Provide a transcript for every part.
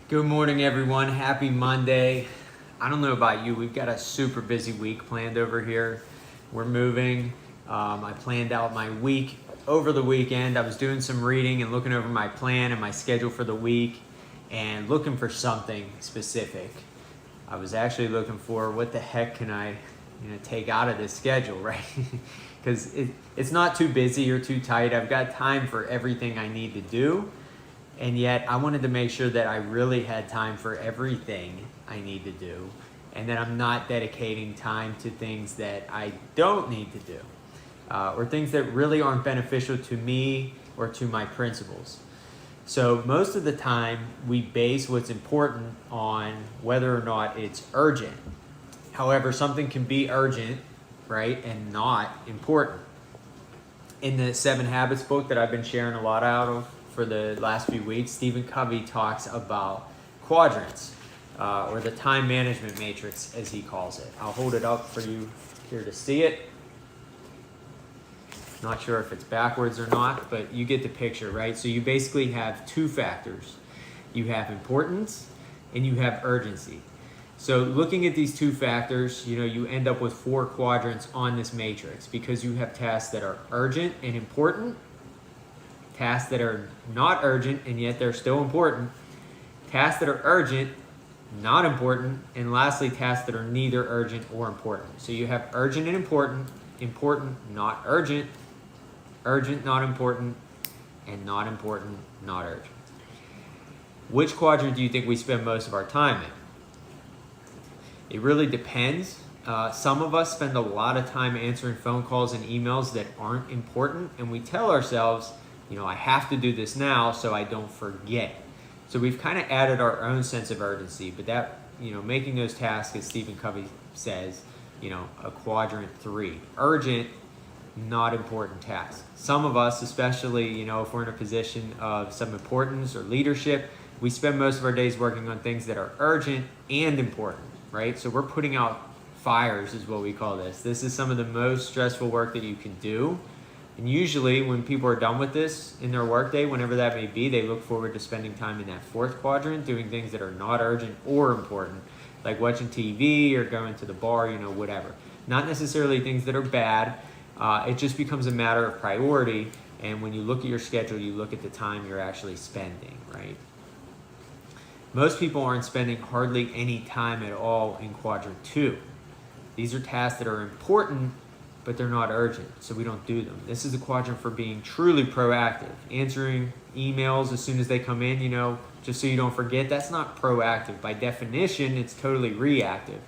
Good morning, everyone. Happy Monday. I don't know about you, we've got a super busy week planned over here. We're moving. I planned out my week over the weekend. I was doing some reading and looking over my plan and my schedule for the week and looking for something specific. I was actually looking for what the heck can I take out of this schedule, right? Because it's not too busy or too tight. I've got time for everything I need to do. And yet I wanted to make sure that I really had time for everything I need to do and that I'm not dedicating time to things that I don't need to do or things that really aren't beneficial to me or to my principles. So most of the time we base what's important on whether or not it's urgent. However, something can be urgent, right, and not important. In the 7 Habits book that I've been sharing a lot out of for the last few weeks, Stephen Covey talks about quadrants, or the time management matrix, as he calls it. I'll hold it up for you here to see it. Not sure if it's backwards or not, but you get the picture, right? So you basically have 2 factors. You have importance and you have urgency. So looking at these 2 factors, you end up with 4 quadrants on this matrix because you have tasks that are urgent and important, tasks that are not urgent and yet they're still important, tasks that are urgent, not important, and lastly, tasks that are neither urgent or important. So you have urgent and important, important, not urgent, urgent, not important, and not important, not urgent. Which quadrant do you think we spend most of our time in? It really depends. Some of us spend a lot of time answering phone calls and emails that aren't important, and we tell ourselves, I have to do this now so I don't forget. So we've kind of added our own sense of urgency, but that, making those tasks, as Stephen Covey says, a quadrant 3. Urgent, not important tasks. Some of us, especially, if we're in a position of some importance or leadership, we spend most of our days working on things that are urgent and important, right? So we're putting out fires is what we call this. This is some of the most stressful work that you can do. And usually when people are done with this in their workday, whenever that may be, they look forward to spending time in that 4th quadrant, doing things that are not urgent or important, like watching TV or going to the bar, whatever. Not necessarily things that are bad. It just becomes a matter of priority. And when you look at your schedule, you look at the time you're actually spending, right? Most people aren't spending hardly any time at all in quadrant 2. These are tasks that are important, but they're not urgent, so we don't do them. This is a quadrant for being truly proactive. Answering emails as soon as they come in, just so you don't forget, that's not proactive. By definition, it's totally reactive.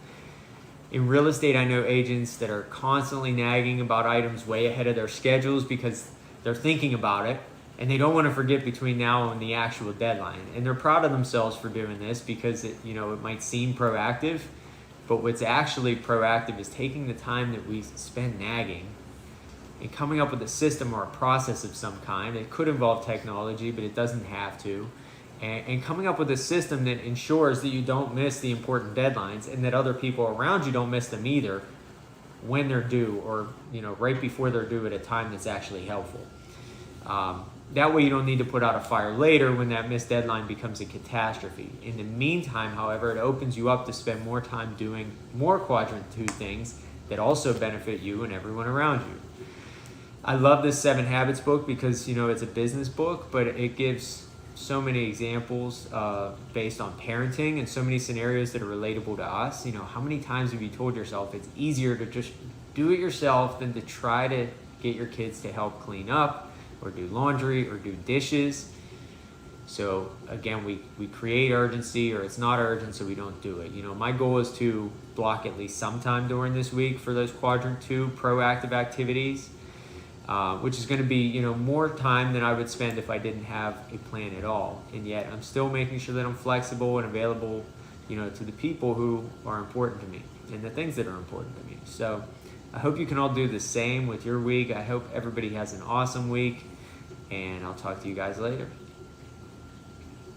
In real estate, I know agents that are constantly nagging about items way ahead of their schedules because they're thinking about it, and they don't want to forget between now and the actual deadline. And they're proud of themselves for doing this because it might seem proactive, but what's actually proactive is taking the time that we spend nagging and coming up with a system or a process of some kind. It could involve technology, but it doesn't have to. And coming up with a system that ensures that you don't miss the important deadlines and that other people around you don't miss them either when they're due or right before they're due at a time that's actually helpful. That way you don't need to put out a fire later when that missed deadline becomes a catastrophe. In the meantime, however, it opens you up to spend more time doing more quadrant 2 things that also benefit you and everyone around you. I love this 7 Habits book because, it's a business book, but it gives so many examples based on parenting and so many scenarios that are relatable to us. How many times have you told yourself it's easier to just do it yourself than to try to get your kids to help clean up or do laundry or do dishes? So again, we create urgency, or it's not urgent, so we don't do it. My goal is to block at least some time during this week for those quadrant 2 proactive activities, which is going to be more time than I would spend if I didn't have a plan at all. And yet I'm still making sure that I'm flexible and available to the people who are important to me and the things that are important to me. So I hope you can all do the same with your week. I hope everybody has an awesome week, and I'll talk to you guys later.